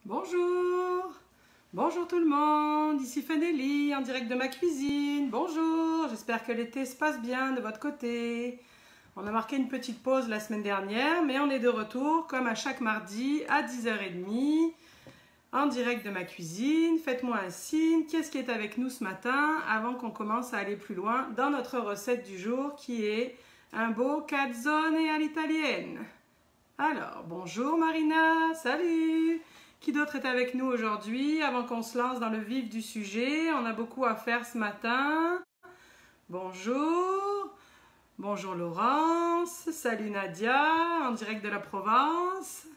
Bonjour, bonjour tout le monde, ici Fanelli en direct de ma cuisine. Bonjour, j'espère que l'été se passe bien de votre côté. On a marqué une petite pause la semaine dernière, mais on est de retour comme à chaque mardi à 10h30 en direct de ma cuisine. Faites-moi un signe, qu'est-ce qui est avec nous ce matin avant qu'on commence à aller plus loin dans notre recette du jour qui est un beau calzone à l'italienne. Alors, bonjour Marina, salut! Qui d'autre est avec nous aujourd'hui avant qu'on se lance dans le vif du sujet? On a beaucoup à faire ce matin. Bonjour. Bonjour Laurence. Salut Nadia, en direct de la Provence.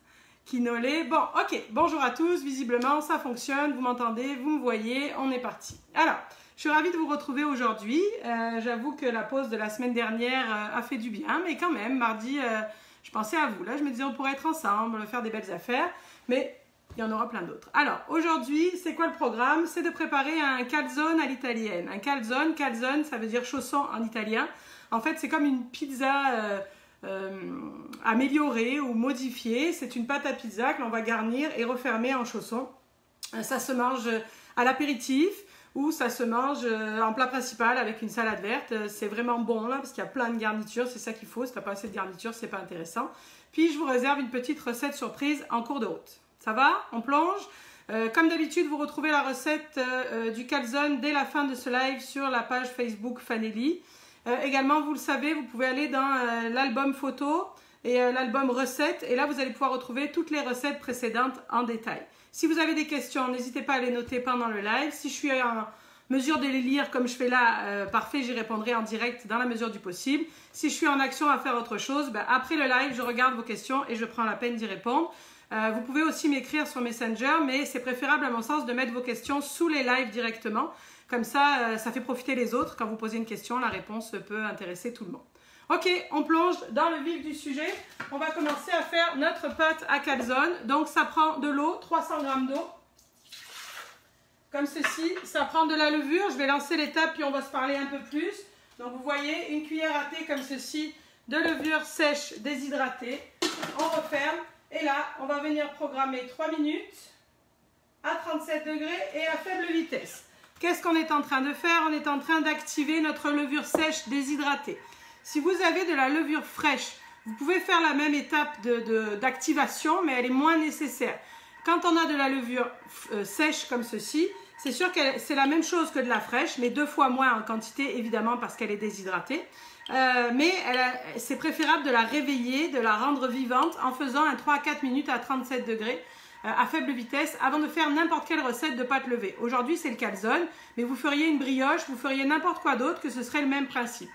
Kinolé. Bon, ok. Bonjour à tous. Visiblement, ça fonctionne. Vous m'entendez, vous me voyez. On est parti. Alors, je suis ravie de vous retrouver aujourd'hui. J'avoue que la pause de la semaine dernière a fait du bien, mais quand même, mardi, je pensais à vous. Là, je me disais, on pourrait être ensemble, faire des belles affaires. Mais il y en aura plein d'autres. Alors, aujourd'hui, c'est quoi le programme? C'est de préparer un calzone à l'italienne. Un calzone, ça veut dire chausson en italien. En fait, c'est comme une pizza améliorée ou modifiée. C'est une pâte à pizza que l'on va garnir et refermer en chausson. Ça se mange à l'apéritif ou ça se mange en plat principal avec une salade verte. C'est vraiment bon là parce qu'il y a plein de garnitures. C'est ça qu'il faut. Si tu n'as pas assez de garnitures, c'est pas intéressant. Puis, je vous réserve une petite recette surprise en cours de route. Ça va? On plonge? Comme d'habitude, vous retrouvez la recette du calzone dès la fin de ce live sur la page Facebook Fanelli. Également, vous le savez, vous pouvez aller dans l'album photo et l'album recettes. Et là, vous allez pouvoir retrouver toutes les recettes précédentes en détail. Si vous avez des questions, n'hésitez pas à les noter pendant le live. Si je suis en mesure de les lire comme je fais là, parfait, j'y répondrai en direct dans la mesure du possible. Si je suis en action à faire autre chose, après le live, je regarde vos questions et je prends la peine d'y répondre. Vous pouvez aussi m'écrire sur Messenger, mais c'est préférable à mon sens de mettre vos questions sous les lives directement. Comme ça, ça fait profiter les autres. Quand vous posez une question, la réponse peut intéresser tout le monde. Ok, on plonge dans le vif du sujet. On va commencer à faire notre pâte à calzone. Donc ça prend de l'eau, 300 g d'eau. Comme ceci, ça prend de la levure. Je vais lancer l'étape puis on va se parler un peu plus. Donc vous voyez, une cuillère à thé comme ceci de levure sèche déshydratée. On referme. Et là, on va venir programmer 3 minutes à 37 degrés et à faible vitesse. Qu'est-ce qu'on est en train de faire? On est en train d'activer notre levure sèche déshydratée. Si vous avez de la levure fraîche, vous pouvez faire la même étape d'activation, mais elle est moins nécessaire. Quand on a de la levure sèche comme ceci, c'est sûr que c'est la même chose que de la fraîche, mais 2 fois moins en quantité, évidemment, parce qu'elle est déshydratée. Mais c'est préférable de la réveiller, de la rendre vivante en faisant un 3 à 4 minutes à 37 degrés à faible vitesse avant de faire n'importe quelle recette de pâte levée. Aujourd'hui, c'est le calzone, mais vous feriez une brioche, vous feriez n'importe quoi d'autre que ce serait le même principe.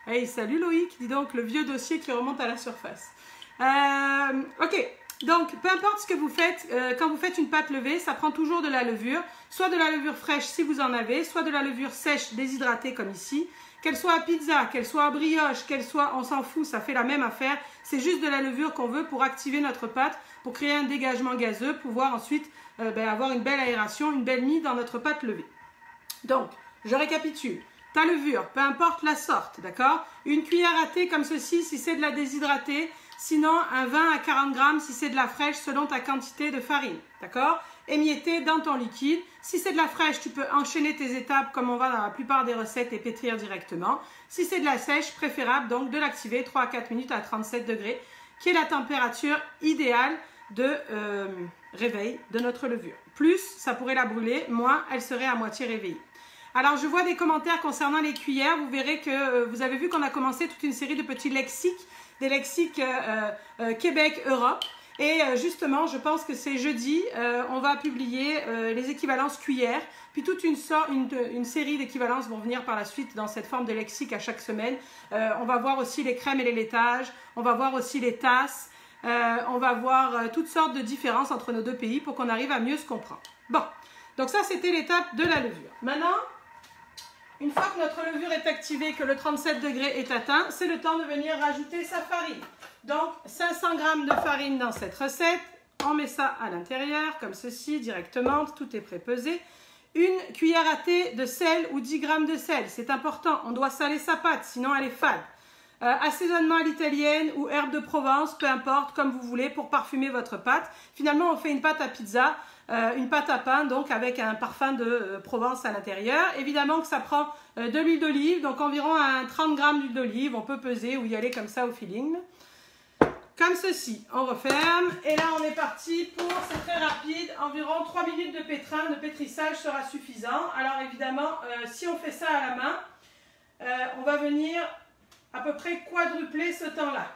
Hey, salut Loïc, dis donc le vieux dossier qui remonte à la surface. Ok, donc peu importe ce que vous faites, quand vous faites une pâte levée, ça prend toujours de la levure, soit de la levure fraîche si vous en avez, soit de la levure sèche déshydratée comme ici. Qu'elle soit à pizza, qu'elle soit à brioche, qu'elle soit, on s'en fout, ça fait la même affaire. C'est juste de la levure qu'on veut pour activer notre pâte, pour créer un dégagement gazeux, pouvoir ensuite avoir une belle aération, une belle mie dans notre pâte levée. Donc, je récapitule. Ta levure, peu importe la sorte, d'accord? Une cuillère à thé comme ceci si c'est de la déshydratée, sinon un 20 à 40 grammes si c'est de la fraîche selon ta quantité de farine, d'accord? Émietter dans ton liquide. Si c'est de la fraîche, tu peux enchaîner tes étapes comme on va dans la plupart des recettes et pétrir directement. Si c'est de la sèche, préférable donc de l'activer 3 à 4 minutes à 37 degrés, qui est la température idéale de réveil de notre levure. Plus, ça pourrait la brûler, moins, elle serait à moitié réveillée. Alors, je vois des commentaires concernant les cuillères. Vous verrez que vous avez vu qu'on a commencé toute une série de petits lexiques, des lexiques Québec-Europe. Et justement, je pense que c'est jeudi, on va publier les équivalences cuillères. Puis toute une série d'équivalences vont venir par la suite dans cette forme de lexique à chaque semaine. On va voir aussi les crèmes et les laitages. On va voir aussi les tasses. On va voir toutes sortes de différences entre nos deux pays pour qu'on arrive à mieux se comprendre. Bon, donc ça c'était l'étape de la levure. Maintenant, une fois que notre levure est activée, que le 37 degrés est atteint, c'est le temps de venir rajouter sa farine. Donc 500 g de farine dans cette recette, on met ça à l'intérieur comme ceci directement, tout est prépesé. Une cuillère à thé de sel ou 10 g de sel, c'est important, on doit saler sa pâte, sinon elle est fade. assaisonnement à l'italienne ou herbe de Provence, peu importe, comme vous voulez, pour parfumer votre pâte. Finalement, on fait une pâte à pizza, une pâte à pain, donc avec un parfum de Provence à l'intérieur. Évidemment que ça prend de l'huile d'olive, donc environ 30 g d'huile d'olive. On peut peser ou y aller comme ça au feeling. Comme ceci, on referme et là on est parti pour, c'est très rapide, environ 3 minutes de pétrin, de pétrissage sera suffisant. Alors évidemment, si on fait ça à la main, on va venir à peu près quadrupler ce temps-là.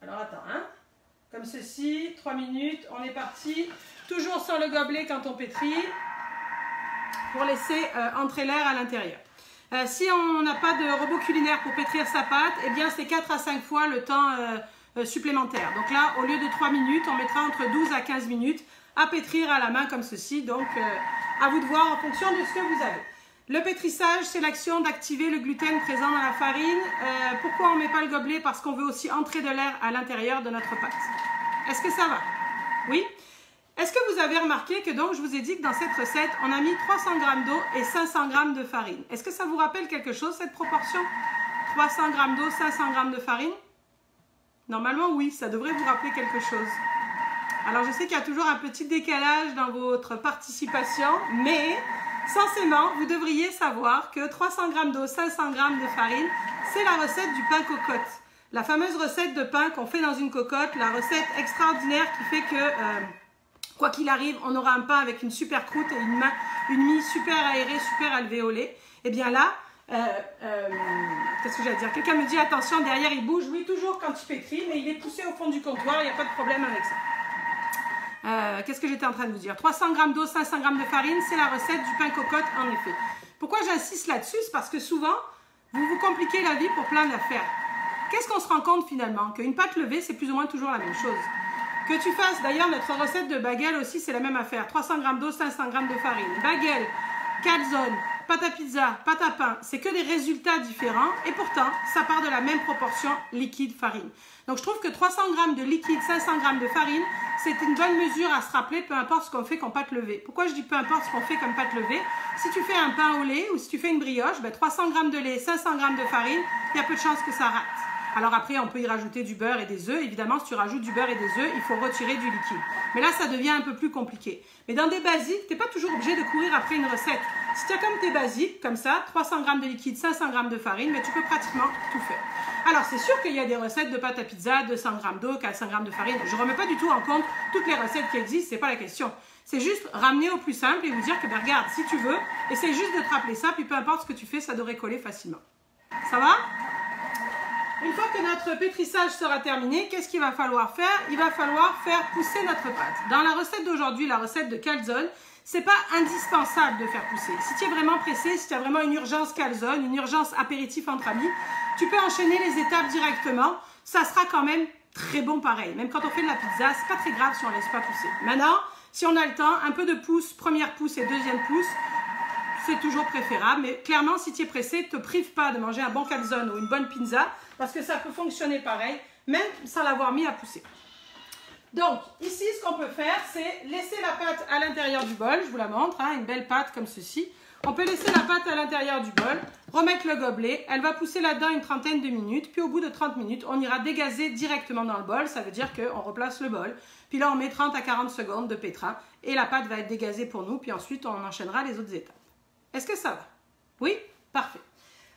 Alors attends, hein, comme ceci, 3 minutes, on est parti, toujours sur le gobelet quand on pétrit, pour laisser entrer l'air à l'intérieur. Si on n'a pas de robot culinaire pour pétrir sa pâte, eh bien c'est 4 à 5 fois le temps supplémentaire. Donc là, au lieu de 3 minutes, on mettra entre 12 à 15 minutes à pétrir à la main comme ceci. Donc, à vous de voir en fonction de ce que vous avez. Le pétrissage, c'est l'action d'activer le gluten présent dans la farine. Pourquoi on ne met pas le gobelet? Parce qu'on veut aussi entrer de l'air à l'intérieur de notre pâte. Est-ce que ça va? Oui? Est-ce que vous avez remarqué que donc je vous ai dit que dans cette recette, on a mis 300 g d'eau et 500 g de farine? Est-ce que ça vous rappelle quelque chose, cette proportion? 300 g d'eau, 500 g de farine? Normalement, oui, ça devrait vous rappeler quelque chose. Alors, je sais qu'il y a toujours un petit décalage dans votre participation, mais censément, vous devriez savoir que 300 g d'eau, 500 g de farine, c'est la recette du pain cocotte. La fameuse recette de pain qu'on fait dans une cocotte, la recette extraordinaire qui fait que, quoi qu'il arrive, on aura un pain avec une super croûte et une mie super aérée, super alvéolée. Et bien là, qu'est-ce que j'allais dire? Quelqu'un me dit attention, derrière il bouge. Oui, toujours quand il pétrit, mais il est poussé au fond du comptoir, il n'y a pas de problème avec ça. Qu'est-ce que j'étais en train de vous dire? 300 g d'eau, 500 g de farine, c'est la recette du pain cocotte en effet. Pourquoi j'insiste là-dessus? C'est parce que souvent, vous vous compliquez la vie pour plein d'affaires. Qu'est-ce qu'on se rend compte finalement? Qu'une pâte levée, c'est plus ou moins toujours la même chose. Que tu fasses, d'ailleurs, notre recette de bagel aussi, c'est la même affaire. 300 g d'eau, 500 g de farine. Bagel, calzone, pâte à pizza, pâte à pain, c'est que des résultats différents et pourtant, ça part de la même proportion liquide-farine. Donc, je trouve que 300 g de liquide, 500 g de farine, c'est une bonne mesure à se rappeler, peu importe ce qu'on fait comme pâte levée. Pourquoi je dis peu importe ce qu'on fait comme pâte levée? Si tu fais un pain au lait ou si tu fais une brioche, 300 g de lait, 500 g de farine, il y a peu de chances que ça rate. Alors après, on peut y rajouter du beurre et des œufs. Évidemment, si tu rajoutes du beurre et des œufs, il faut retirer du liquide. Mais là, ça devient un peu plus compliqué. Mais dans des basiques, tu n'es pas toujours obligé de courir après une recette. Si tu as comme tes basiques, comme ça, 300 g de liquide, 500 g de farine, mais tu peux pratiquement tout faire. Alors, c'est sûr qu'il y a des recettes de pâte à pizza, 200 g d'eau, 400 g de farine. Je ne remets pas du tout en compte toutes les recettes qui existent, c'est pas la question. C'est juste ramener au plus simple et vous dire que, regarde, si tu veux, essaie juste de te rappeler ça, puis peu importe ce que tu fais, ça devrait coller facilement. Ça va? Une fois que notre pétrissage sera terminé, qu'est-ce qu'il va falloir faire? Il va falloir faire pousser notre pâte. Dans la recette d'aujourd'hui, la recette de calzone, c'est pas indispensable de faire pousser. Si tu es vraiment pressé, si tu as vraiment une urgence calzone, une urgence apéritif entre amis, tu peux enchaîner les étapes directement. Ça sera quand même très bon pareil. Même quand on fait de la pizza, c'est pas très grave si on laisse pas pousser. Maintenant, si on a le temps, un peu de pousse, première pousse et deuxième pousse, c'est toujours préférable. Mais clairement, si tu es pressé, ne te prive pas de manger un bon calzone ou une bonne pizza parce que ça peut fonctionner pareil, même sans l'avoir mis à pousser. Donc, ici, ce qu'on peut faire, c'est laisser la pâte à l'intérieur du bol. Je vous la montre, hein, une belle pâte comme ceci. On peut laisser la pâte à l'intérieur du bol, remettre le gobelet. Elle va pousser là-dedans une trentaine de minutes. Puis au bout de 30 minutes, on ira dégazer directement dans le bol. Ça veut dire qu'on replace le bol. Puis là, on met 30 à 40 secondes de pétrin. Et la pâte va être dégazée pour nous. Puis ensuite, on enchaînera les autres étapes. Est-ce que ça va? Oui? Parfait.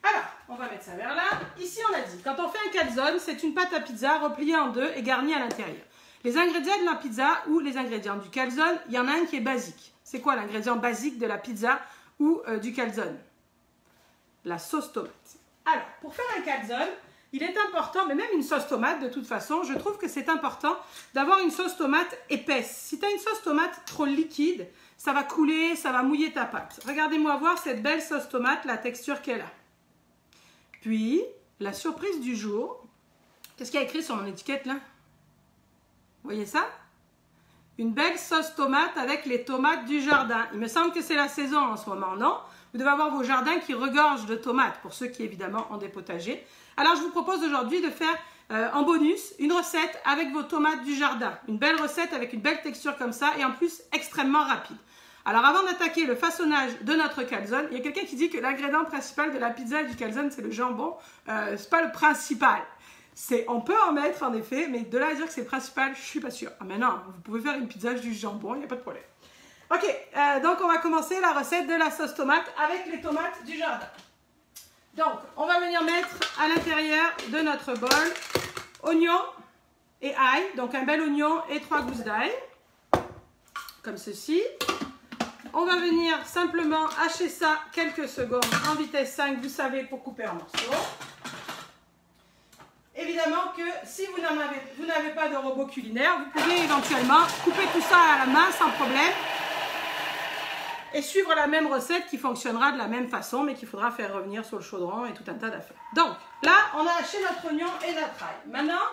Alors, on va mettre ça vers là. Ici, on a dit, quand on fait un calzone, c'est une pâte à pizza repliée en deux et garnie à l'intérieur. Les ingrédients de la pizza ou les ingrédients du calzone, il y en a un qui est basique. C'est quoi l'ingrédient basique de la pizza ou du calzone? La sauce tomate. Alors, pour faire un calzone, il est important, mais même une sauce tomate de toute façon, je trouve que c'est important d'avoir une sauce tomate épaisse. Si tu as une sauce tomate trop liquide, ça va couler, ça va mouiller ta pâte. Regardez-moi voir cette belle sauce tomate, la texture qu'elle a. Puis, la surprise du jour, qu'est-ce qu'il y a écrit sur mon étiquette là? Vous voyez ça? Une belle sauce tomate avec les tomates du jardin. Il me semble que c'est la saison en ce moment, non? Vous devez avoir vos jardins qui regorgent de tomates, pour ceux qui évidemment ont des potagers. Alors, je vous propose aujourd'hui de faire en bonus une recette avec vos tomates du jardin. Une belle recette avec une belle texture comme ça et en plus extrêmement rapide. Alors, avant d'attaquer le façonnage de notre calzone, il y a quelqu'un qui dit que l'ingrédient principal de la pizza et du calzone, c'est le jambon. C'est pas le principal. On peut en mettre en effet, mais de là à dire que c'est principal, je suis pas sûre. Ah mais non, vous pouvez faire une pizza juste du jambon, il n'y a pas de problème. Ok, donc on va commencer la recette de la sauce tomate avec les tomates du jardin. Donc, on va venir mettre à l'intérieur de notre bol oignon et ail. Donc un bel oignon et 3 gousses d'ail, comme ceci. On va venir simplement hacher ça quelques secondes en vitesse 5, vous savez, pour couper en morceaux. Évidemment que si vous n'avez pas de robot culinaire, vous pouvez éventuellement couper tout ça à la main sans problème et suivre la même recette qui fonctionnera de la même façon, mais qu'il faudra faire revenir sur le chaudron et tout un tas d'affaires. Donc là, on a haché notre oignon et notre ail. Maintenant,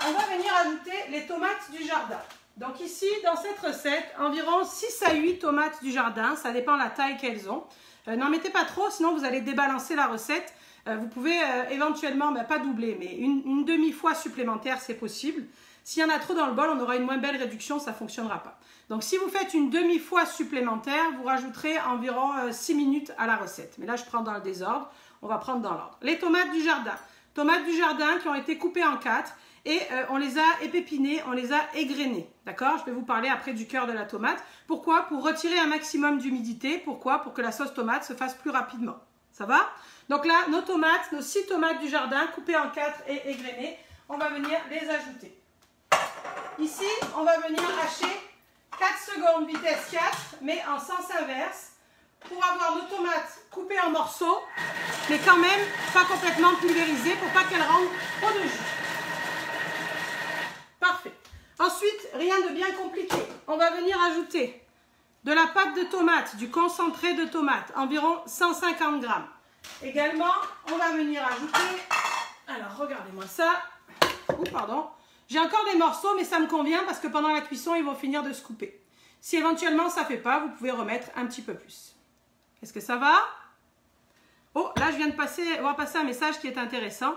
on va venir ajouter les tomates du jardin. Donc ici, dans cette recette, environ 6 à 8 tomates du jardin, ça dépend de la taille qu'elles ont. N'en mettez pas trop, sinon vous allez débalancer la recette. Vous pouvez éventuellement, pas doubler, mais une demi-fois supplémentaire, c'est possible. S'il y en a trop dans le bol, on aura une moins belle réduction, ça ne fonctionnera pas. Donc si vous faites une demi-fois supplémentaire, vous rajouterez environ 6 minutes à la recette. Mais là, je prends dans le désordre, on va prendre dans l'ordre. Les tomates du jardin. Tomates du jardin qui ont été coupées en 4 et on les a épépinées, on les a égrenées. D'accord? Je vais vous parler après du cœur de la tomate. Pourquoi? Pour retirer un maximum d'humidité. Pourquoi? Pour que la sauce tomate se fasse plus rapidement. Ça va? Donc là, nos tomates, nos 6 tomates du jardin coupées en 4 et égrenées, on va venir les ajouter. Ici, on va venir hacher 4 secondes vitesse 4, mais en sens inverse, pour avoir nos tomates coupées en morceaux, mais quand même pas complètement pulvérisées pour pas qu'elles rendent trop de jus. Parfait. Ensuite, rien de bien compliqué. On va venir ajouter de la pâte de tomate, du concentré de tomate, environ 150 grammes. Également, on va venir ajouter, alors regardez-moi ça, pardon, j'ai encore des morceaux mais ça me convient parce que pendant la cuisson ils vont finir de se couper. Si éventuellement ça ne fait pas, vous pouvez remettre un petit peu plus. Est-ce que ça va? Oh, là je viens de voir passer un message qui est intéressant,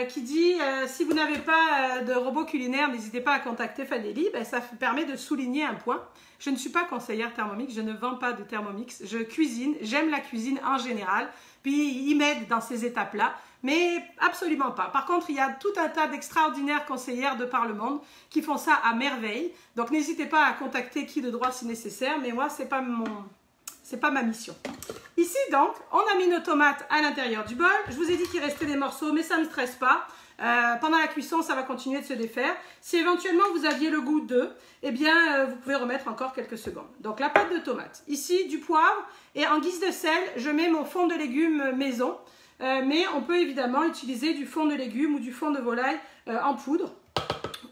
qui dit si vous n'avez pas de robot culinaire, n'hésitez pas à contacter Fadélie. Ça permet de souligner un point. Je ne suis pas conseillère Thermomix, je ne vends pas de Thermomix, je cuisine, j'aime la cuisine en général, puis ils m'aident dans ces étapes-là, mais absolument pas. Par contre, il y a tout un tas d'extraordinaires conseillères de par le monde qui font ça à merveille, donc n'hésitez pas à contacter qui de droit si nécessaire, mais moi, c'est pas ma mission. Ici donc, on a mis nos tomates à l'intérieur du bol. Je vous ai dit qu'il restait des morceaux, mais ça ne stresse pas. Pendant la cuisson, ça va continuer de se défaire. Si éventuellement vous aviez le goût d'eux, eh bien, vous pouvez remettre encore quelques secondes. Donc la pâte de tomate. Ici, du poivre. Et en guise de sel, je mets mon fond de légumes maison. Mais on peut évidemment utiliser du fond de légumes ou du fond de volaille en poudre.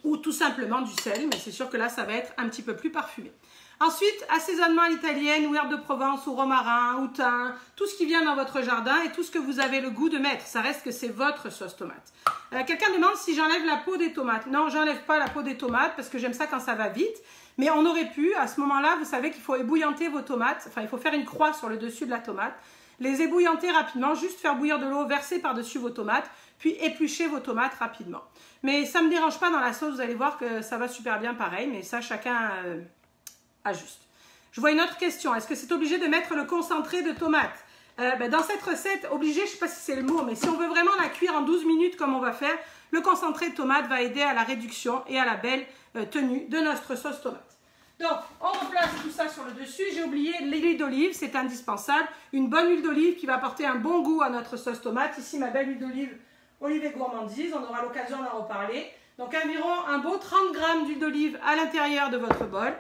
Ou tout simplement du sel. Mais c'est sûr que là, ça va être un petit peu plus parfumé. Ensuite, assaisonnement à l'italienne, ou herbe de Provence, ou romarin, ou thym, tout ce qui vient dans votre jardin et tout ce que vous avez le goût de mettre. Ça reste que c'est votre sauce tomate. Quelqu'un demande si j'enlève la peau des tomates. Non, j'enlève pas la peau des tomates parce que j'aime ça quand ça va vite. Mais on aurait pu, à ce moment-là, vous savez qu'il faut ébouillanter vos tomates. Enfin, il faut faire une croix sur le dessus de la tomate. Les ébouillanter rapidement, juste faire bouillir de l'eau, verser par-dessus vos tomates, puis éplucher vos tomates rapidement. Mais ça ne me dérange pas dans la sauce, vous allez voir que ça va super bien pareil. Mais ça, chacun... ajuste. Je vois une autre question. Est-ce que c'est obligé de mettre le concentré de tomate? Dans cette recette, obligé, je ne sais pas si c'est le mot, mais si on veut vraiment la cuire en 12 minutes comme on va faire, le concentré de tomate va aider à la réduction et à la belle tenue de notre sauce tomate. Donc, on replace tout ça sur le dessus. J'ai oublié l'huile d'olive, c'est indispensable. Une bonne huile d'olive qui va apporter un bon goût à notre sauce tomate. Ici, ma belle huile d'olive, Olive et Gourmandise. On aura l'occasion d'en reparler. Donc, environ un beau 30 g d'huile d'olive à l'intérieur de votre bol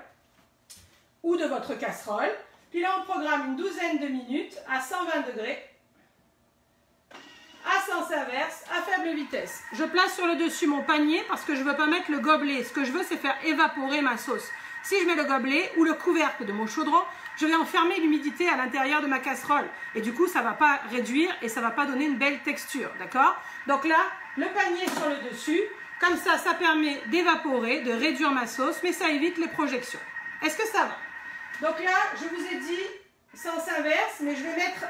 ou de votre casserole. Puis là, on programme une douzaine de minutes à 120 degrés, à sens inverse, à faible vitesse. Je place sur le dessus mon panier parce que je ne veux pas mettre le gobelet. Ce que je veux, c'est faire évaporer ma sauce. Si je mets le gobelet ou le couvercle de mon chaudron, je vais enfermer l'humidité à l'intérieur de ma casserole. Et du coup, ça ne va pas réduire et ça ne va pas donner une belle texture. D'accord? Donc là, le panier sur le dessus. Comme ça, ça permet d'évaporer, de réduire ma sauce, mais ça évite les projections. Est-ce que ça va? Donc là, je vous ai dit sens inverse, mais je vais mettre,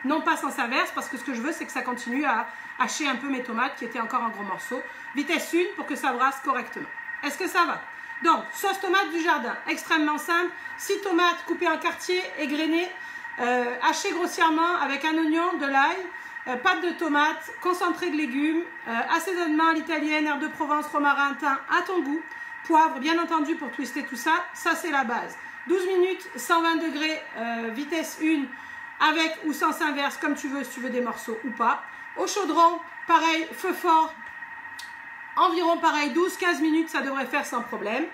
non pas sens inverse, parce que ce que je veux, c'est que ça continue à hacher un peu mes tomates qui étaient encore en gros morceaux. Vitesse 1 pour que ça brasse correctement. Est-ce que ça va? Donc, sauce tomate du jardin, extrêmement simple. 6 tomates coupées en quartiers, égrenées, hachées grossièrement avec un oignon, de l'ail, pâte de tomate, concentré de légumes, assaisonnement à l'italienne, herbe de Provence, romarin, thym à ton goût, poivre bien entendu pour twister tout ça, ça c'est la base. 12 minutes, 120 degrés, vitesse 1, avec ou sens inverse comme tu veux, si tu veux des morceaux ou pas. Au chaudron, pareil, feu fort, environ pareil, 12-15 minutes, ça devrait faire sans problème.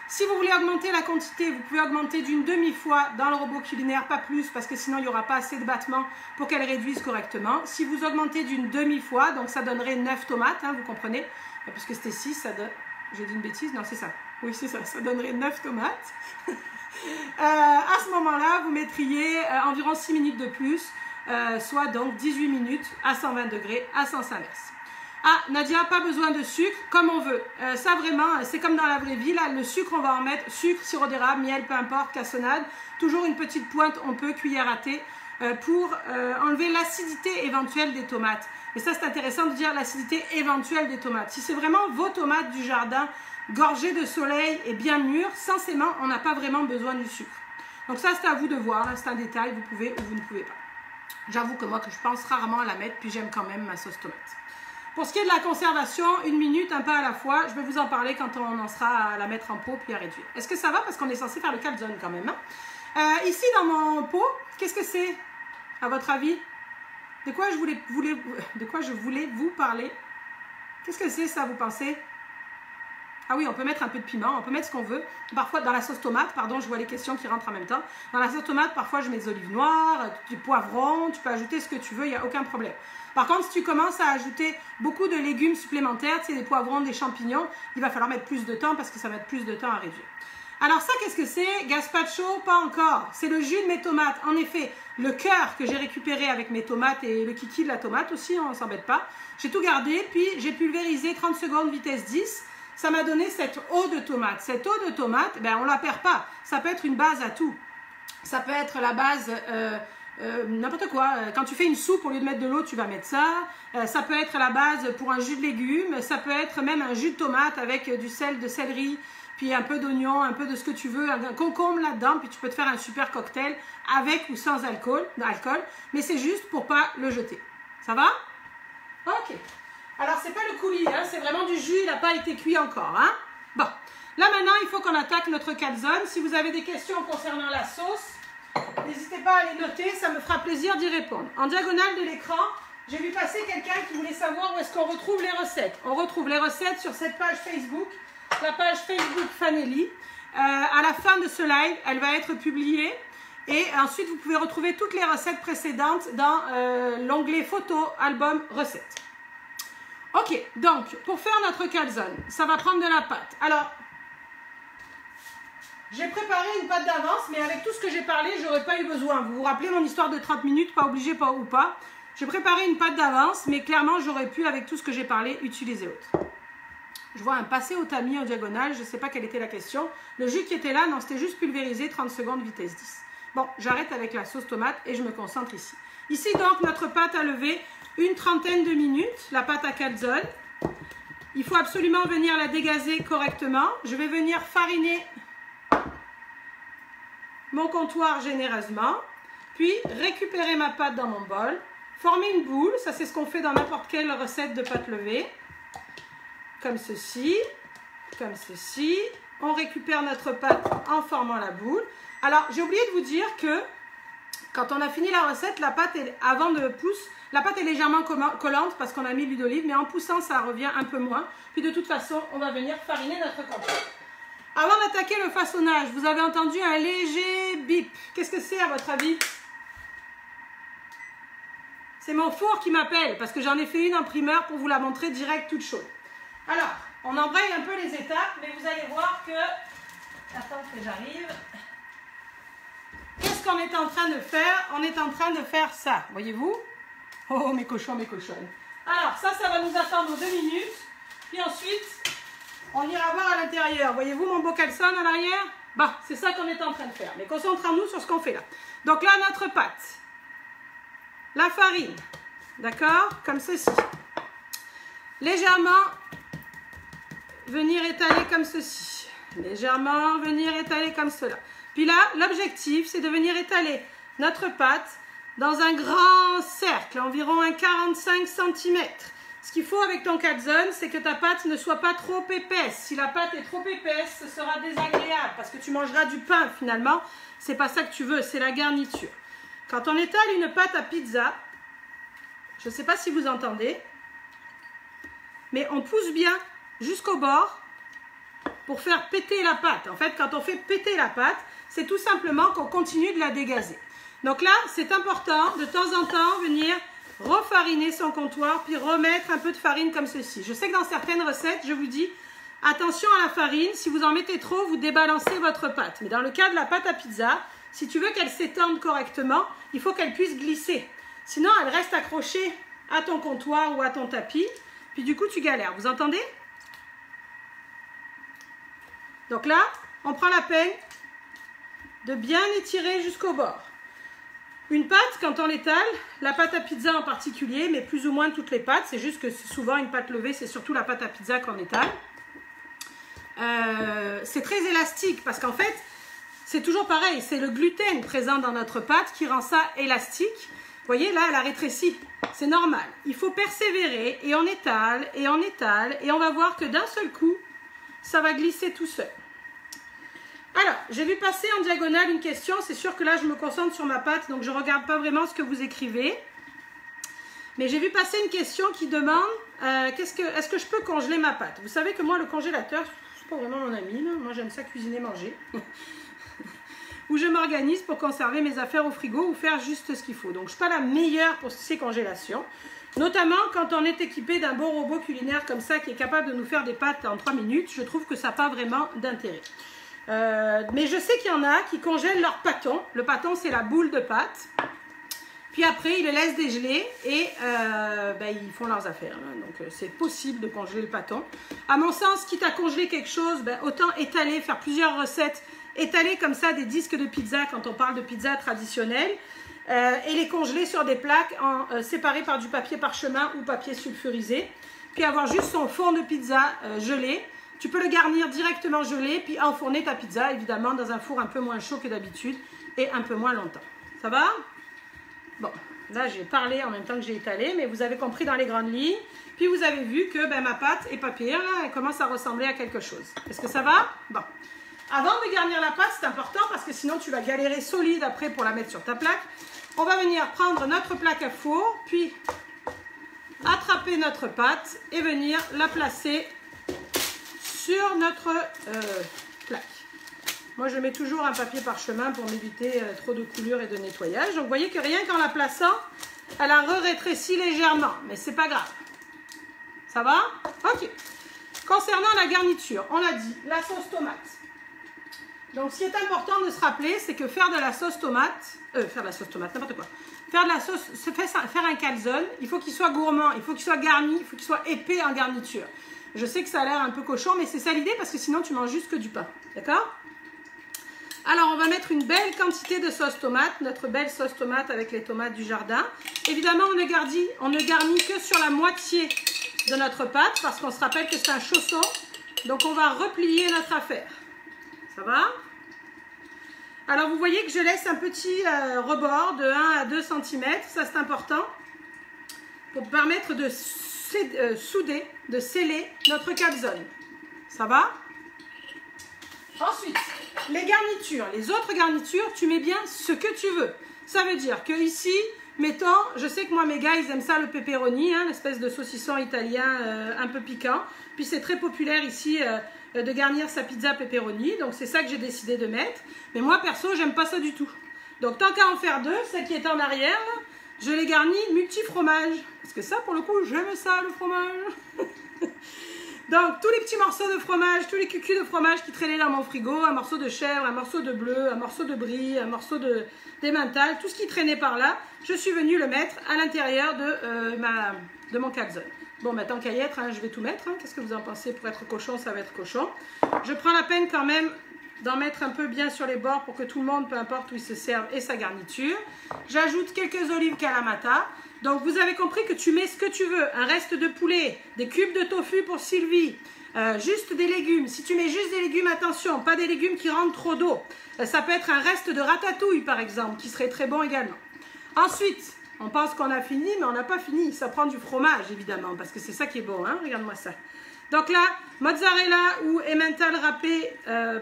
Si vous voulez augmenter la quantité, vous pouvez augmenter d'une demi-fois dans le robot culinaire, pas plus, parce que sinon il n'y aura pas assez de battements pour qu'elle réduise correctement. Si vous augmentez d'une demi-fois, donc ça donnerait 9 tomates, hein, vous comprenez, puisque c'était 6, ça donne... J'ai dit une bêtise? Non, c'est ça. Oui, c'est ça, ça donnerait 9 tomates. À ce moment-là, vous mettriez environ 6 minutes de plus, soit donc 18 minutes à 120 degrés, à sens inverse. Ah, Nadia, pas besoin de sucre, comme on veut. Ça vraiment, c'est comme dans la vraie vie, là, le sucre, on va en mettre, sucre, sirop d'érable, miel, peu importe, cassonade. Toujours une petite pointe, on peut, cuillère à thé, pour enlever l'acidité éventuelle des tomates. Et ça, c'est intéressant de dire l'acidité éventuelle des tomates. Si c'est vraiment vos tomates du jardin, gorgées de soleil et bien mûres, censément, on n'a pas vraiment besoin du sucre. Donc ça, c'est à vous de voir, c'est un détail, vous pouvez ou vous ne pouvez pas. J'avoue que moi, que je pense rarement à la mettre, puis j'aime quand même ma sauce tomate. Pour ce qui est de la conservation, 1 minute, un pas à la fois, je vais vous en parler quand on en sera à la mettre en pot puis à réduire. Est-ce que ça va? Parce qu'on est censé faire le calzone quand même. Hein? Ici, dans mon pot, qu'est-ce que c'est, à votre avis? De quoi je voulais vous parler? Qu'est-ce que c'est ça, vous pensez? Ah oui, on peut mettre un peu de piment, on peut mettre ce qu'on veut. Parfois, dans la sauce tomate, pardon, je vois les questions qui rentrent en même temps. Dans la sauce tomate, parfois, je mets des olives noires, du poivron, tu peux ajouter ce que tu veux, il n'y a aucun problème. Par contre, si tu commences à ajouter beaucoup de légumes supplémentaires, tu sais, des poivrons, des champignons, il va falloir mettre plus de temps parce que ça va mettre plus de temps à réduire. Alors ça, qu'est-ce que c'est? Gazpacho, pas encore. C'est le jus de mes tomates. En effet, le cœur que j'ai récupéré avec mes tomates et le kiki de la tomate aussi, on ne s'embête pas. J'ai tout gardé, puis j'ai pulvérisé 30 secondes, vitesse 10. Ça m'a donné cette eau de tomate. Cette eau de tomate, ben, on ne la perd pas. Ça peut être une base à tout. Ça peut être la base, n'importe quoi. Quand tu fais une soupe, au lieu de mettre de l'eau, tu vas mettre ça. Ça peut être la base pour un jus de légumes. Ça peut être même un jus de tomate avec du sel de céleri, puis un peu d'oignon, un peu de ce que tu veux, un concombre là-dedans, puis tu peux te faire un super cocktail avec ou sans alcool, mais c'est juste pour pas le jeter. Ça va? Ok. Alors, c'est pas le coulis, hein, c'est vraiment du jus, il n'a pas été cuit encore. Hein? Bon, là maintenant, il faut qu'on attaque notre calzone. Si vous avez des questions concernant la sauce, n'hésitez pas à les noter, ça me fera plaisir d'y répondre. En diagonale de l'écran, j'ai vu passer quelqu'un qui voulait savoir où est-ce qu'on retrouve les recettes. On retrouve les recettes sur cette page Facebook, la page Facebook Fanelli. À la fin de ce live, elle va être publiée. Et ensuite, vous pouvez retrouver toutes les recettes précédentes dans l'onglet photo, album, recettes. Ok, donc, pour faire notre calzone, ça va prendre de la pâte. Alors, j'ai préparé une pâte d'avance, mais avec tout ce que j'ai parlé, je n'aurais pas eu besoin. Vous vous rappelez mon histoire de 30 minutes, pas obligé, pas ou pas. J'ai préparé une pâte d'avance, mais clairement, j'aurais pu, avec tout ce que j'ai parlé, utiliser autre. Je vois un passé au tamis en diagonale, je ne sais pas quelle était la question. Le jus qui était là, non, c'était juste pulvérisé, 30 secondes, vitesse 10. Bon, j'arrête avec la sauce tomate et je me concentre ici. Ici, donc, notre pâte à lever, une trentaine de minutes, la pâte à calzone. Il faut absolument venir la dégazer correctement. Je vais venir fariner mon comptoir généreusement, puis récupérer ma pâte dans mon bol, former une boule, ça c'est ce qu'on fait dans n'importe quelle recette de pâte levée, comme ceci, comme ceci. On récupère notre pâte en formant la boule. Alors, j'ai oublié de vous dire que quand on a fini la recette, la pâte, avant de pousser, la pâte est légèrement collante parce qu'on a mis l'huile d'olive, mais en poussant, ça revient un peu moins. Puis de toute façon, on va venir fariner notre comptoir. Avant d'attaquer le façonnage, vous avez entendu un léger bip. Qu'est-ce que c'est à votre avis? C'est mon four qui m'appelle parce que j'en ai fait une en primeur pour vous la montrer direct toute chaude. Alors, on embraye un peu les étapes, mais vous allez voir que... Attends que j'arrive. Qu'est-ce qu'on est en train de faire? On est en train de faire ça, voyez-vous? Oh, mes cochons, mes cochonnes. Alors, ça va nous attendre 2 minutes. Puis ensuite, on ira voir à l'intérieur. Voyez-vous mon beau calzone à l'arrière? Bah, c'est ça qu'on est en train de faire. Mais concentrons-nous sur ce qu'on fait là. Donc là, notre pâte. La farine. D'accord? Comme ceci. Légèrement, venir étaler comme ceci. Légèrement, venir étaler comme cela. Puis là, l'objectif, c'est de venir étaler notre pâte dans un grand cercle, environ un 45 cm. Ce qu'il faut avec ton calzone, c'est que ta pâte ne soit pas trop épaisse. Si la pâte est trop épaisse, ce sera désagréable parce que tu mangeras du pain finalement. C'est pas ça que tu veux, c'est la garniture. Quand on étale une pâte à pizza, je ne sais pas si vous entendez, mais on pousse bien jusqu'au bord pour faire péter la pâte. En fait, quand on fait péter la pâte, c'est tout simplement qu'on continue de la dégazer. Donc là, c'est important de temps en temps venir refariner son comptoir, puis remettre un peu de farine comme ceci. Je sais que dans certaines recettes, je vous dis, attention à la farine, si vous en mettez trop, vous débalancez votre pâte. Mais dans le cas de la pâte à pizza, si tu veux qu'elle s'étende correctement, il faut qu'elle puisse glisser. Sinon, elle reste accrochée à ton comptoir ou à ton tapis, puis du coup, tu galères. Vous entendez? Donc là, on prend la peine de bien étirer jusqu'au bord. Une pâte, quand on l'étale, la pâte à pizza en particulier, mais plus ou moins toutes les pâtes, c'est juste que souvent une pâte levée, c'est surtout la pâte à pizza qu'on étale. C'est très élastique parce qu'en fait, c'est toujours pareil, c'est le gluten présent dans notre pâte qui rend ça élastique. Vous voyez, là, elle a rétréci. C'est normal. Il faut persévérer et on étale et on étale et on va voir que d'un seul coup, ça va glisser tout seul. Alors, j'ai vu passer en diagonale une question. C'est sûr que là, je me concentre sur ma pâte, donc je ne regarde pas vraiment ce que vous écrivez. Mais j'ai vu passer une question qui demande est-ce que je peux congeler ma pâte? Vous savez que moi, le congélateur, c'est pas vraiment mon ami. Là. Moi, j'aime ça cuisiner, manger. Où je m'organise pour conserver mes affaires au frigo ou faire juste ce qu'il faut. Donc, je ne suis pas la meilleure pour ces congélations. Notamment quand on est équipé d'un beau robot culinaire comme ça qui est capable de nous faire des pâtes en 3 minutes. Je trouve que ça n'a pas vraiment d'intérêt. Mais je sais qu'il y en a qui congèlent leur pâton. Le pâton, c'est la boule de pâte. Puis après, ils le laissent dégeler et ils font leurs affaires. Hein. Donc, c'est possible de congeler le pâton. À mon sens, quitte à congeler quelque chose, autant étaler, faire plusieurs recettes, étaler comme ça des disques de pizza quand on parle de pizza traditionnelle et les congeler sur des plaques séparées par du papier parchemin ou papier sulfurisé. Puis avoir juste son fond de pizza gelé. Tu peux le garnir directement gelé, puis enfourner ta pizza, évidemment, dans un four un peu moins chaud que d'habitude et un peu moins longtemps. Ça va? Bon, là, j'ai parlé en même temps que j'ai étalé, mais vous avez compris dans les grandes lignes. Puis vous avez vu que ma pâte est pas pire, là, elle commence à ressembler à quelque chose. Est-ce que ça va? Bon. Avant de garnir la pâte, c'est important parce que sinon, tu vas galérer solide après pour la mettre sur ta plaque. On va venir prendre notre plaque à four, puis attraper notre pâte et venir la placer sur notre plaque. Moi, je mets toujours un papier parchemin pour m'éviter trop de coulures et de nettoyage. Donc, vous voyez que rien qu'en la plaçant, elle a rétréci légèrement, mais c'est pas grave. Ça va? Ok. Concernant la garniture, on l'a dit, la sauce tomate. Donc, ce qui est important de se rappeler, c'est que faire de la sauce tomate, n'importe quoi. Faire de la sauce, faire un calzone, il faut qu'il soit gourmand, il faut qu'il soit garni, il faut qu'il soit épais en garniture. Je sais que ça a l'air un peu cochon, mais c'est ça l'idée parce que sinon tu manges juste que du pain. D'accord? Alors, on va mettre une belle quantité de sauce tomate, notre belle sauce tomate avec les tomates du jardin. Évidemment, on ne garnit que sur la moitié de notre pâte parce qu'on se rappelle que c'est un chausson. Donc, on va replier notre affaire. Ça va? Alors, vous voyez que je laisse un petit rebord de 1 à 2 cm. Ça, c'est important pour permettre de souder, de sceller notre calzone. Ça va? Ensuite, les garnitures. Les autres garnitures, tu mets bien ce que tu veux. Ça veut dire que ici, mettons, je sais que moi, mes gars, ils aiment ça, le pepperoni, hein, l'espèce de saucisson italien un peu piquant. Puis c'est très populaire ici de garnir sa pizza pepperoni. Donc c'est ça que j'ai décidé de mettre. Mais moi, perso, j'aime pas ça du tout. Donc tant qu'à en faire deux, celle qui est en arrière, là, je les garnis multi-fromage. Parce que ça, pour le coup, j'aime ça, le fromage. Donc, tous les petits morceaux de fromage, tous les cucus de fromage qui traînaient dans mon frigo, un morceau de chèvre, un morceau de bleu, un morceau de brie, un morceau d'emmental, tout ce qui traînait par là, je suis venue le mettre à l'intérieur de mon calzone. Bon, tant qu'à y être, hein, je vais tout mettre. Hein. Qu'est-ce que vous en pensez? Pour être cochon, ça va être cochon. Je prends la peine quand même d'en mettre un peu bien sur les bords pour que tout le monde, peu importe où il se serve, ait sa garniture. J'ajoute quelques olives Kalamata. Donc, vous avez compris que tu mets ce que tu veux. Un reste de poulet, des cubes de tofu pour Sylvie, juste des légumes. Si tu mets juste des légumes, attention, pas des légumes qui rentrent trop d'eau. Ça peut être un reste de ratatouille, par exemple, qui serait très bon également. Ensuite, on pense qu'on a fini, mais on n'a pas fini. Ça prend du fromage, évidemment, parce que c'est ça qui est bon, hein. Regarde-moi ça. Donc là, mozzarella ou emmental râpé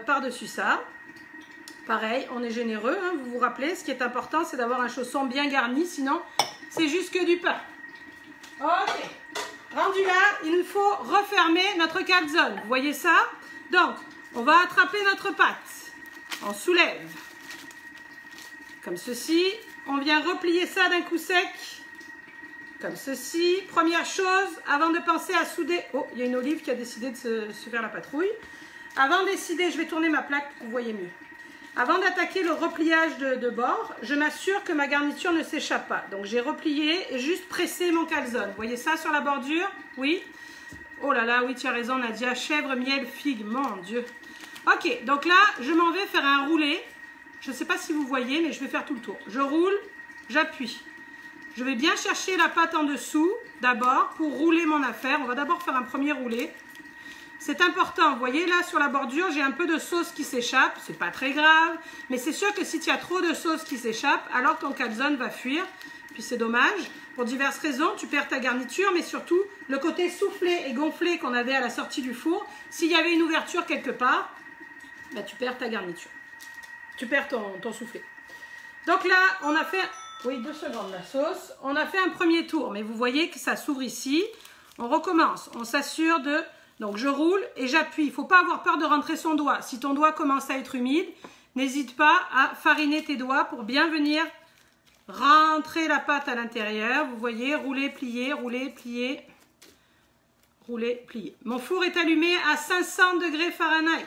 par-dessus ça. Pareil, on est généreux, hein, vous vous rappelez, ce qui est important, c'est d'avoir un chausson bien garni, sinon c'est juste que du pain. Ok, rendu là, il nous faut refermer notre calzone. Vous voyez ça? Donc, on va attraper notre pâte. On soulève. Comme ceci. On vient replier ça d'un coup sec. Comme ceci. Première chose, avant de penser à souder... Oh, il y a une olive qui a décidé de se faire la patrouille. Avant de décider, je vais tourner ma plaque pour que vous voyez mieux. Avant d'attaquer le repliage de bord, je m'assure que ma garniture ne s'échappe pas. Donc j'ai replié et juste pressé mon calzone. Vous voyez ça sur la bordure? Oui. Oh là là, oui, tu as raison Nadia. Chèvre, miel, figue, mon Dieu. Ok, donc là, je m'en vais faire un roulé. Je ne sais pas si vous voyez, mais je vais faire tout le tour. Je roule, j'appuie. Je vais bien chercher la pâte en dessous, d'abord, pour rouler mon affaire. On va d'abord faire un premier roulé. C'est important, vous voyez là sur la bordure, j'ai un peu de sauce qui s'échappe, c'est pas très grave, mais c'est sûr que si tu as trop de sauce qui s'échappe, alors ton calzone va fuir, puis c'est dommage. Pour diverses raisons, tu perds ta garniture, mais surtout le côté soufflé et gonflé qu'on avait à la sortie du four, s'il y avait une ouverture quelque part, bah, tu perds ta garniture, tu perds ton soufflé. Donc là, on a fait, oui 2 secondes la sauce, on a fait un premier tour, mais vous voyez que ça s'ouvre ici, on recommence, on s'assure de... Donc je roule et j'appuie. Il ne faut pas avoir peur de rentrer son doigt. Si ton doigt commence à être humide, n'hésite pas à fariner tes doigts pour bien venir rentrer la pâte à l'intérieur. Vous voyez, rouler, plier, rouler, plier, rouler, plier. Mon four est allumé à 500 degrés Fahrenheit.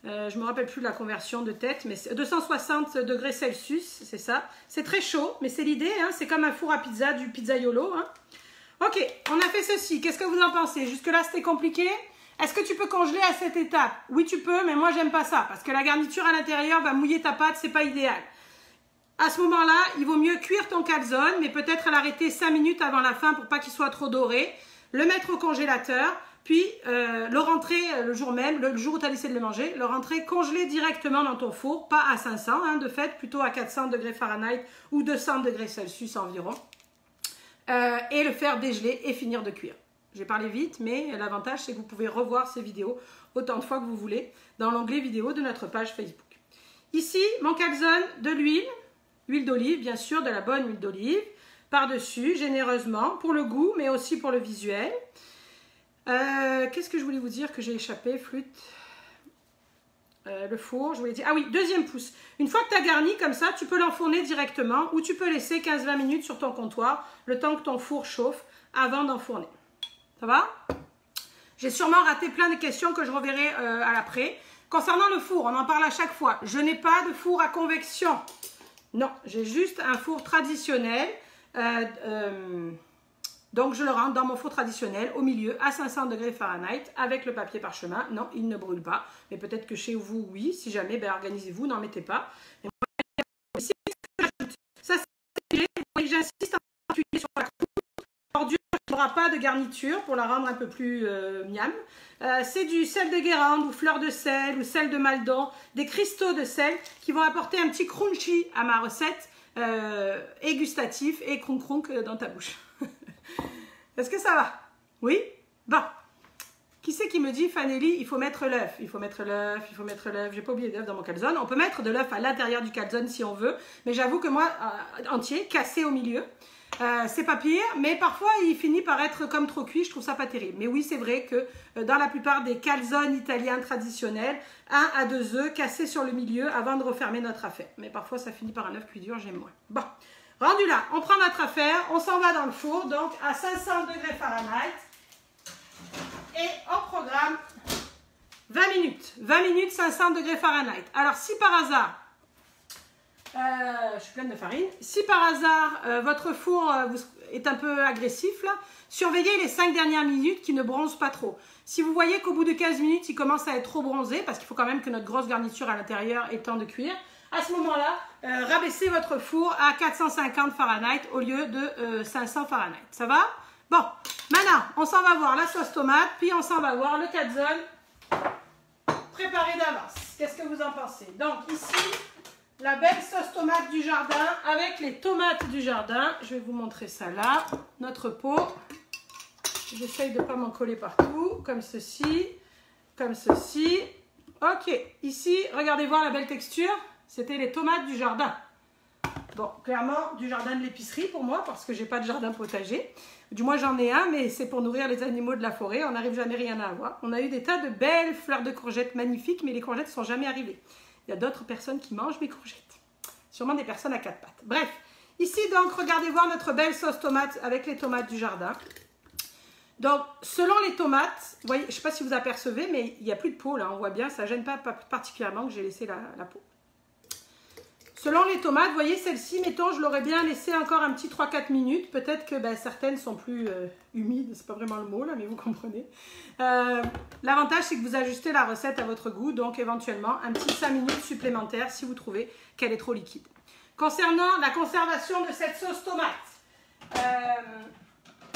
Je ne me rappelle plus de la conversion de tête, mais 260 degrés Celsius, c'est ça. C'est très chaud, mais c'est l'idée, hein, c'est comme un four à pizza du pizzaiolo, hein. Ok, on a fait ceci. Qu'est-ce que vous en pensez? Jusque-là, c'était compliqué. Est-ce que tu peux congeler à cette étape? Oui, tu peux, mais moi, j'aime pas ça. Parce que la garniture à l'intérieur va mouiller ta pâte, c'est pas idéal. À ce moment-là, il vaut mieux cuire ton calzone, mais peut-être l'arrêter 5 minutes avant la fin pour pas qu'il soit trop doré. Le mettre au congélateur, puis le rentrer le jour même, le jour où tu as décidé de le manger, le rentrer congelé directement dans ton four, pas à 500, hein, de fait, plutôt à 400 degrés Fahrenheit ou 200 degrés Celsius environ. Et le faire dégeler et finir de cuire. J'ai parlé vite, mais l'avantage c'est que vous pouvez revoir ces vidéos autant de fois que vous voulez dans l'onglet vidéo de notre page Facebook. Ici, mon calzone, de l'huile, huile d'olive, bien sûr, de la bonne huile d'olive, par-dessus, généreusement, pour le goût, mais aussi pour le visuel. Qu'est-ce que je voulais vous dire que j'ai échappé, flûte? Le four, je voulais dire... Ah oui, deuxième pouce. Une fois que tu as garni comme ça, tu peux l'enfourner directement ou tu peux laisser 15-20 minutes sur ton comptoir, le temps que ton four chauffe, avant d'enfourner. Ça va? J'ai sûrement raté plein de questions que je reverrai à l'après. Concernant le four, on en parle à chaque fois. Je n'ai pas de four à convection. Non, j'ai juste un four traditionnel. Donc, je le rentre dans mon four traditionnel, au milieu, à 500 degrés Fahrenheit, avec le papier parchemin. Non, il ne brûle pas. Mais peut-être que chez vous, oui. Si jamais, ben, organisez-vous, n'en mettez pas. Mais moi, ici, ça, c'est j'insiste à appuyer sur la croûte. Bordure, il n'y aura pas de garniture pour la rendre un peu plus miam. C'est du sel de Guérande ou fleur de sel ou sel de Maldon, des cristaux de sel qui vont apporter un petit crunchy à ma recette et gustatif et cronk-cronk dans ta bouche. Est-ce que ça va? Oui? Bon. Qui c'est qui me dit, Fanelli, il faut mettre l'œuf? Il faut mettre l'œuf, il faut mettre l'œuf. J'ai pas oublié d'œuf dans mon calzone. On peut mettre de l'œuf à l'intérieur du calzone si on veut. Mais j'avoue que moi, entier, cassé au milieu, c'est pas pire. Mais parfois, il finit par être comme trop cuit. Je trouve ça pas terrible. Mais oui, c'est vrai que dans la plupart des calzones italiens traditionnels, 1 à 2 œufs cassés sur le milieu avant de refermer notre affaire. Mais parfois, ça finit par un œuf cuit dur, j'aime moins. Bon. Rendu là, on prend notre affaire, on s'en va dans le four, donc à 500 degrés Fahrenheit. Et on programme 20 minutes. 20 minutes, 500 degrés Fahrenheit. Alors, si par hasard, je suis pleine de farine, si par hasard, votre four est un peu agressif, là, surveillez les 5 dernières minutes qui ne bronzent pas trop. Si vous voyez qu'au bout de 15 minutes, il commence à être trop bronzé, parce qu'il faut quand même que notre grosse garniture à l'intérieur ait le temps de cuire, à ce moment-là, rabaissez votre four à 450 Fahrenheit au lieu de 500 Fahrenheit. Ça va? Bon, maintenant, on s'en va voir la sauce tomate, puis on s'en va voir le calzone préparé d'avance. Qu'est-ce que vous en pensez? Donc ici, la belle sauce tomate du jardin avec les tomates du jardin. Je vais vous montrer ça là. Notre pot. J'essaye de ne pas m'en coller partout. Comme ceci. Comme ceci. Ok. Ici, regardez voir la belle texture. C'était les tomates du jardin. Bon, clairement, du jardin de l'épicerie pour moi, parce que j'ai pas de jardin potager. Du moins, j'en ai un, mais c'est pour nourrir les animaux de la forêt. On n'arrive jamais rien à avoir. On a eu des tas de belles fleurs de courgettes magnifiques, mais les courgettes ne sont jamais arrivées. Il y a d'autres personnes qui mangent mes courgettes. Sûrement des personnes à quatre pattes. Bref, ici, donc, regardez voir notre belle sauce tomate avec les tomates du jardin. Donc, selon les tomates, vous voyez, je ne sais pas si vous apercevez, mais il n'y a plus de peau, là. On voit bien, ça ne gêne pas particulièrement que j'ai laissé la peau. Selon les tomates, vous voyez, celle-ci, mettons, je l'aurais bien laissée encore un petit 3-4 minutes. Peut-être que certaines sont plus humides, c'est pas vraiment le mot là, mais vous comprenez. L'avantage, c'est que vous ajustez la recette à votre goût, donc éventuellement un petit 5 minutes supplémentaires si vous trouvez qu'elle est trop liquide. Concernant la conservation de cette sauce tomate,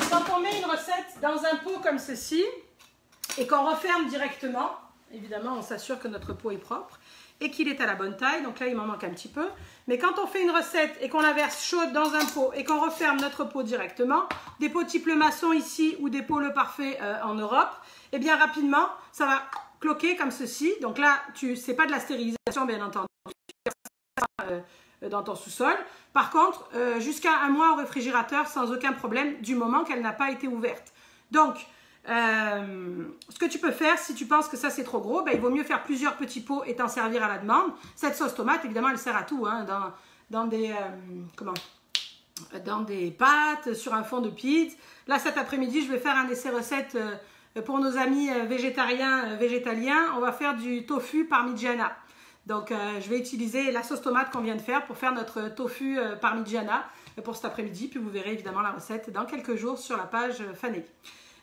quand on met une recette dans un pot comme ceci et qu'on referme directement, évidemment, on s'assure que notre pot est propre et qu'il est à la bonne taille, donc là il m'en manque un petit peu, mais quand on fait une recette et qu'on la verse chaude dans un pot et qu'on referme notre pot directement, des pots type le maçon ici ou des pots le parfait en Europe, et bien rapidement ça va cloquer comme ceci, donc là c'est pas de la stérilisation bien entendu, dans ton sous-sol, par contre jusqu'à 1 mois au réfrigérateur sans aucun problème du moment qu'elle n'a pas été ouverte. Donc ce que tu peux faire, si tu penses que ça c'est trop gros, il vaut mieux faire plusieurs petits pots et t'en servir à la demande. Cette sauce tomate, évidemment, elle sert à tout, hein, dans des pâtes, sur un fond de pizza. Là, cet après-midi, je vais faire un essai recette pour nos amis végétaliens. On va faire du tofu parmigiana. Donc, je vais utiliser la sauce tomate qu'on vient de faire pour faire notre tofu parmigiana pour cet après-midi. Puis vous verrez évidemment la recette dans quelques jours sur la page Fanny.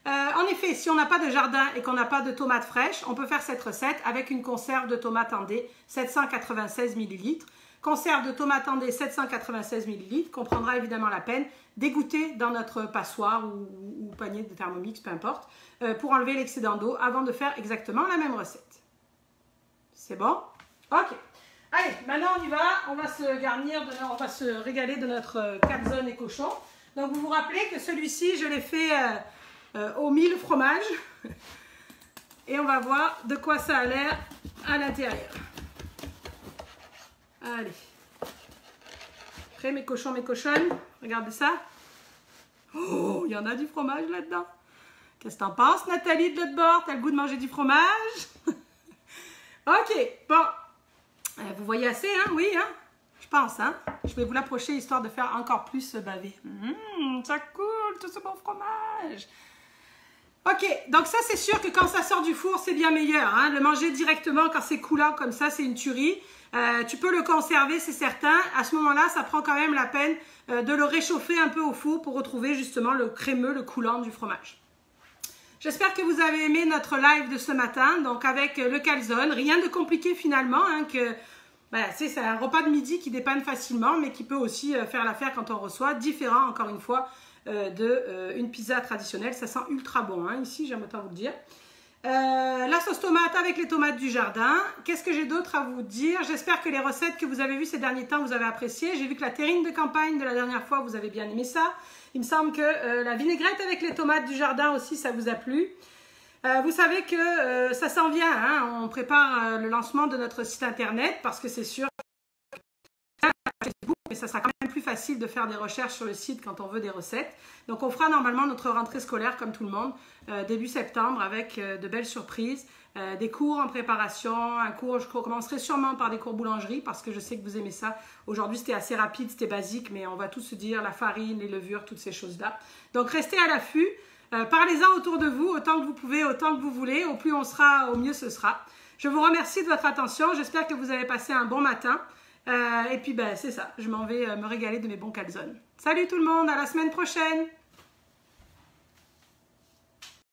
En effet, si on n'a pas de jardin et qu'on n'a pas de tomates fraîches, on peut faire cette recette avec une conserve de tomates en dés 796 ml. Conserve de tomates en dés 796 ml qu'on prendra évidemment la peine d'égoutter dans notre passoire ou panier de Thermomix, peu importe, pour enlever l'excédent d'eau avant de faire exactement la même recette. C'est bon? Ok. Allez, maintenant on y va. On va se garnir, on va se régaler de notre calzone et cochon. Donc vous vous rappelez que celui-ci, je l'ai fait au 1000 fromage et on va voir de quoi ça a l'air à l'intérieur. Allez, prêt mes cochons, mes cochonnes, regardez ça. Oh, il y en a du fromage là-dedans. Qu'est-ce que t'en penses, Nathalie de l'autre bord? T'as le goût de manger du fromage? Ok, bon, vous voyez assez, hein? Oui, hein? Je pense, hein? Je vais vous l'approcher histoire de faire encore plus baver. Ça coule, tout ce bon fromage. Ok, donc ça c'est sûr que quand ça sort du four, c'est bien meilleur. Hein? Le manger directement quand c'est coulant comme ça, c'est une tuerie. Tu peux le conserver, c'est certain. À ce moment-là, ça prend quand même la peine de le réchauffer un peu au four pour retrouver justement le crémeux, le coulant du fromage. J'espère que vous avez aimé notre live de ce matin, donc avec le calzone. Rien de compliqué finalement, hein, c'est un repas de midi qui dépanne facilement, mais qui peut aussi faire l'affaire quand on reçoit. Différent, encore une fois, d'une pizza traditionnelle. Ça sent ultra bon, hein, ici, j'aime autant vous le dire. La sauce tomate avec les tomates du jardin. Qu'est-ce que j'ai d'autre à vous dire? J'espère que les recettes que vous avez vues ces derniers temps, vous avez apprécié. J'ai vu que la terrine de campagne de la dernière fois, vous avez bien aimé ça. Il me semble que la vinaigrette avec les tomates du jardin aussi, ça vous a plu. Vous savez que ça s'en vient, hein, on prépare le lancement de notre site internet parce que c'est sûr que mais ça sera quand même plus facile de faire des recherches sur le site quand on veut des recettes. Donc on fera normalement notre rentrée scolaire comme tout le monde, début septembre avec de belles surprises, des cours en préparation, je commencerai sûrement par des cours boulangerie parce que je sais que vous aimez ça. Aujourd'hui c'était assez rapide, c'était basique, mais on va tous se dire la farine, les levures, toutes ces choses-là. Donc restez à l'affût. Parlez-en autour de vous, autant que vous pouvez, autant que vous voulez. Au plus on sera, au mieux ce sera. Je vous remercie de votre attention. J'espère que vous avez passé un bon matin. Et puis, c'est ça. Je m'en vais me régaler de mes bons calzones. Salut tout le monde, à la semaine prochaine!